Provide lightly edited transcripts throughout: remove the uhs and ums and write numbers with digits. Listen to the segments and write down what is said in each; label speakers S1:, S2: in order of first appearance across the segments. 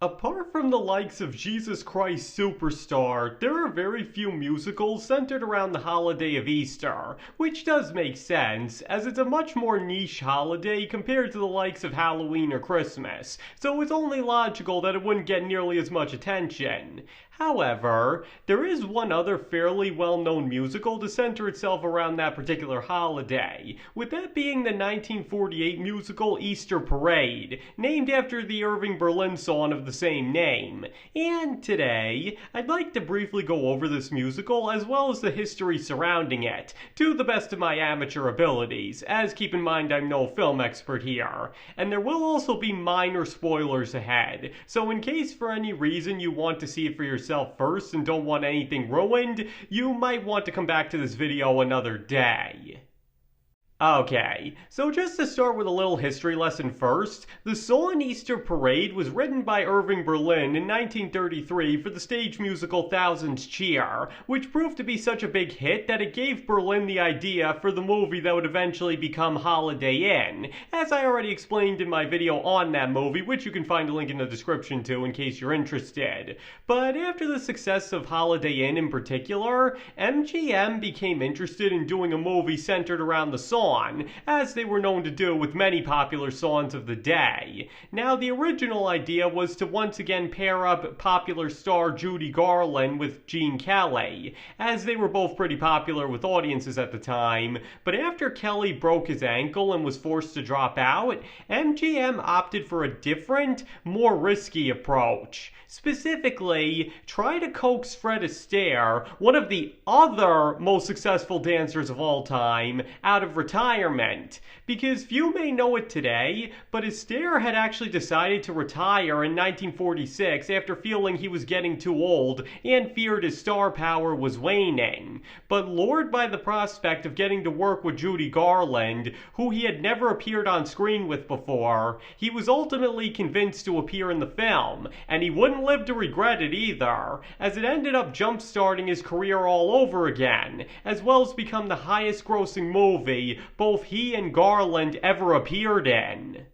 S1: Apart from the likes of Jesus Christ Superstar, there are very few musicals centered around the holiday of Easter, which does make sense, as it's a much more niche holiday compared to the likes of Halloween or Christmas, so it's only logical that it wouldn't get nearly as much attention. However, there is one other fairly well-known musical to center itself around that particular holiday, with that being the 1948 musical Easter Parade, named after the Irving Berlin song of the same name. And today, I'd like to briefly go over this musical as well as the history surrounding it, to the best of my amateur abilities, as keep in mind I'm no film expert here. And there will also be minor spoilers ahead, so in case for any reason you want to see it for yourself first and don't want anything ruined, you might want to come back to this video another day. Okay, so just to start with a little history lesson first, the song Easter Parade was written by Irving Berlin in 1933 for the stage musical Thousands Cheer, which proved to be such a big hit that it gave Berlin the idea for the movie that would eventually become Holiday Inn, as I already explained in my video on that movie, which you can find a link in the description to in case you're interested. But after the success of Holiday Inn in particular, MGM became interested in doing a movie centered around the song, as they were known to do with many popular songs of the day. Now, the original idea was to once again pair up popular star Judy Garland with Gene Kelly, as they were both pretty popular with audiences at the time, but after Kelly broke his ankle and was forced to drop out, MGM opted for a different, more risky approach. Specifically, try to coax Fred Astaire, one of the other most successful dancers of all time, out of retirement. Because few may know it today, but Astaire had actually decided to retire in 1946 after feeling he was getting too old and feared his star power was waning. But lured by the prospect of getting to work with Judy Garland, who he had never appeared on screen with before, he was ultimately convinced to appear in the film, and he wouldn't live to regret it either, as it ended up jump-starting his career all over again, as well as become the highest-grossing movie both he and Garland ever appeared in.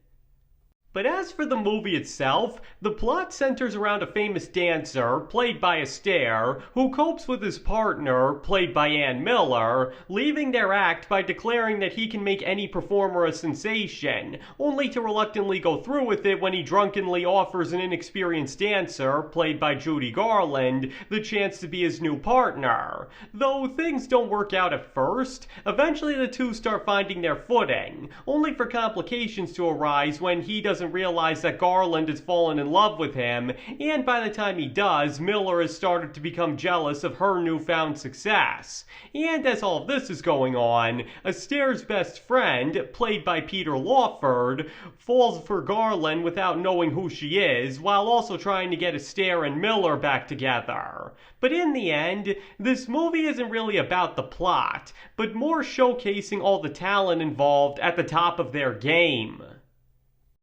S1: But as for the movie itself, the plot centers around a famous dancer, played by Astaire, who copes with his partner, played by Ann Miller, leaving their act by declaring that he can make any performer a sensation, only to reluctantly go through with it when he drunkenly offers an inexperienced dancer, played by Judy Garland, the chance to be his new partner. Though things don't work out at first, eventually the two start finding their footing, only for complications to arise when he doesn't realize that Garland has fallen in love with him, and by the time he does, Miller has started to become jealous of her newfound success. And as all of this is going on, Astaire's best friend, played by Peter Lawford, falls for Garland without knowing who she is, while also trying to get Astaire and Miller back together. But in the end, this movie isn't really about the plot, but more showcasing all the talent involved at the top of their game.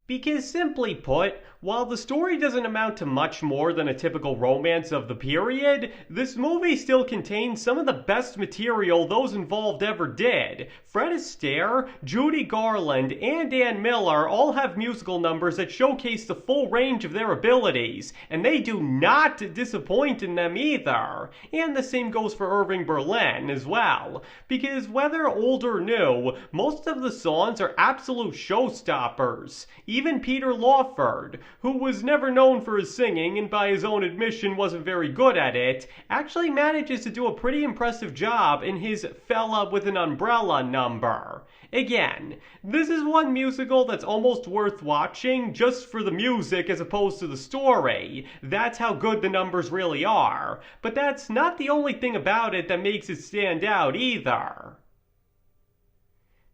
S1: Because simply put, while the story doesn't amount to much more than a typical romance of the period, this movie still contains some of the best material those involved ever did. Fred Astaire, Judy Garland, and Ann Miller all have musical numbers that showcase the full range of their abilities, and they do not disappoint in them either. And the same goes for Irving Berlin as well, because whether old or new, most of the songs are absolute showstoppers. Even Peter Lawford, who was never known for his singing and by his own admission wasn't very good at it, actually manages to do a pretty impressive job in his Fella with an Umbrella number. Again, this is one musical that's almost worth watching just for the music as opposed to the story. That's how good the numbers really are. But that's not the only thing about it that makes it stand out either.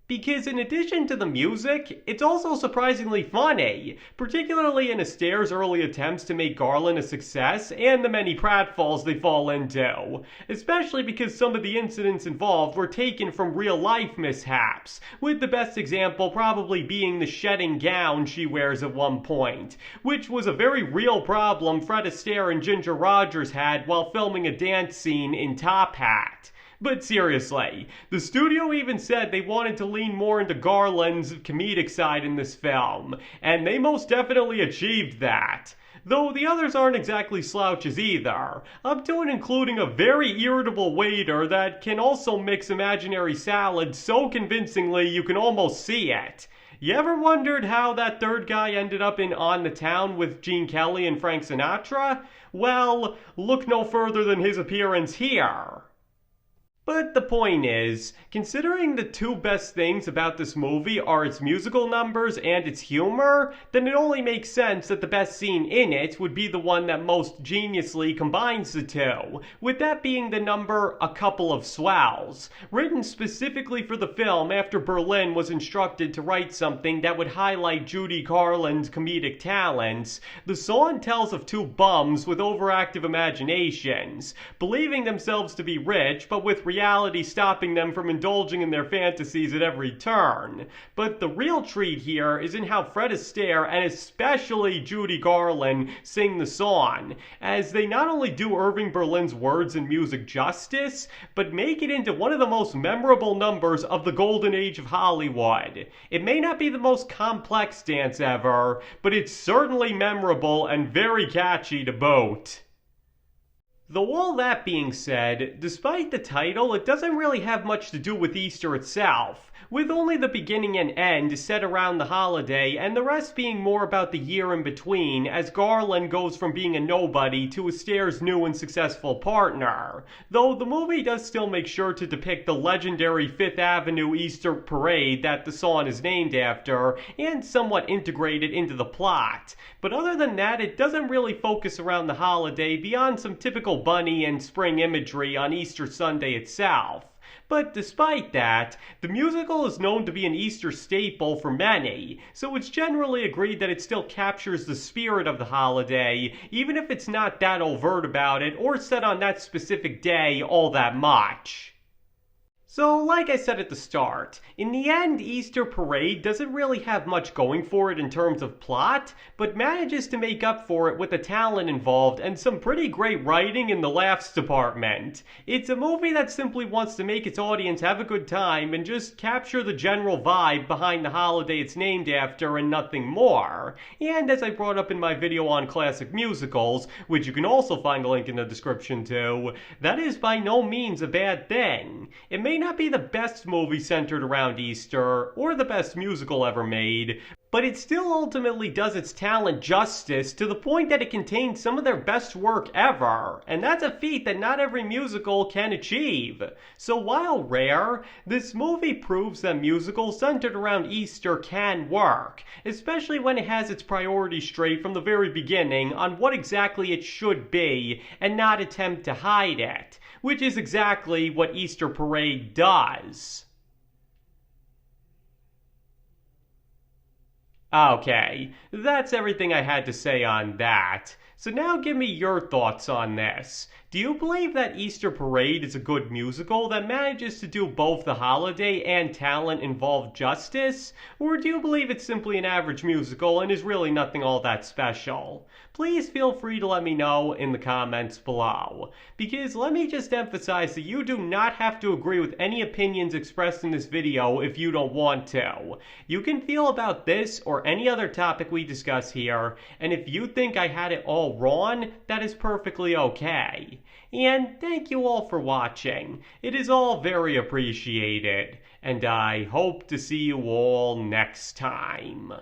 S1: Because in addition to the music, it's also surprisingly funny, particularly in Astaire's early attempts to make Garland a success and the many pratfalls they fall into, especially because some of the incidents involved were taken from real-life mishaps, with the best example probably being the shedding gown she wears at one point, which was a very real problem Fred Astaire and Ginger Rogers had while filming a dance scene in Top Hat. But seriously, the studio even said they wanted to lean more into Garland's comedic side in this film, and they most definitely achieved that. though the others aren't exactly slouches either, up to and including a very irritable waiter that can also mix imaginary salads so convincingly you can almost see it. You ever wondered how that third guy ended up in On the Town with Gene Kelly and Frank Sinatra? Well, look no further than his appearance here. But the point is, considering the two best things about this movie are its musical numbers and its humor, then it only makes sense that the best scene in it would be the one that most geniusly combines the two, with that being the number A Couple of Swells, written specifically for the film after Berlin was instructed to write something that would highlight Judy Garland's comedic talents. The song tells of two bums with overactive imaginations, believing themselves to be rich, but with reality stopping them from indulging in their fantasies at every turn. But the real treat here is in how Fred Astaire and especially Judy Garland sing the song, as they not only do Irving Berlin's words and music justice, but make it into one of the most memorable numbers of the golden age of Hollywood. It may not be the most complex dance ever, but it's certainly memorable and very catchy to boot. Though all that being said, despite the title, it doesn't really have much to do with Easter itself, with only the beginning and end set around the holiday and the rest being more about the year in between as Garland goes from being a nobody to Astaire's new and successful partner. Though the movie does still make sure to depict the legendary Fifth Avenue Easter parade that the song is named after and somewhat integrate it into the plot. But other than that, it doesn't really focus around the holiday beyond some typical bunny and spring imagery on Easter Sunday itself. But despite that, the musical is known to be an Easter staple for many, so it's generally agreed that it still captures the spirit of the holiday, even if it's not that overt about it or set on that specific day all that much. So, like I said at the start, in the end, Easter Parade doesn't really have much going for it in terms of plot, but manages to make up for it with the talent involved and some pretty great writing in the laughs department. It's a movie that simply wants to make its audience have a good time and just capture the general vibe behind the holiday it's named after and nothing more. And as I brought up in my video on classic musicals, which you can also find a link in the description to, that is by no means a bad thing. It may not be the best movie centered around Easter, or the best musical ever made, but it still ultimately does its talent justice to the point that it contains some of their best work ever, and that's a feat that not every musical can achieve. So while rare, this movie proves that musicals centered around Easter can work, especially when it has its priorities straight from the very beginning on what exactly it should be, and not attempt to hide it, which is exactly what Easter Parade does. Okay, that's everything I had to say on that. So now give me your thoughts on this. Do you believe that Easter Parade is a good musical that manages to do both the holiday and talent involved justice? Or do you believe it's simply an average musical and is really nothing all that special? Please feel free to let me know in the comments below. Because let me just emphasize that you do not have to agree with any opinions expressed in this video if you don't want to. You can feel about this or any other topic we discuss here, and if you think I had it all wrong, that is perfectly okay. And thank you all for watching. It is all very appreciated, and I hope to see you all next time.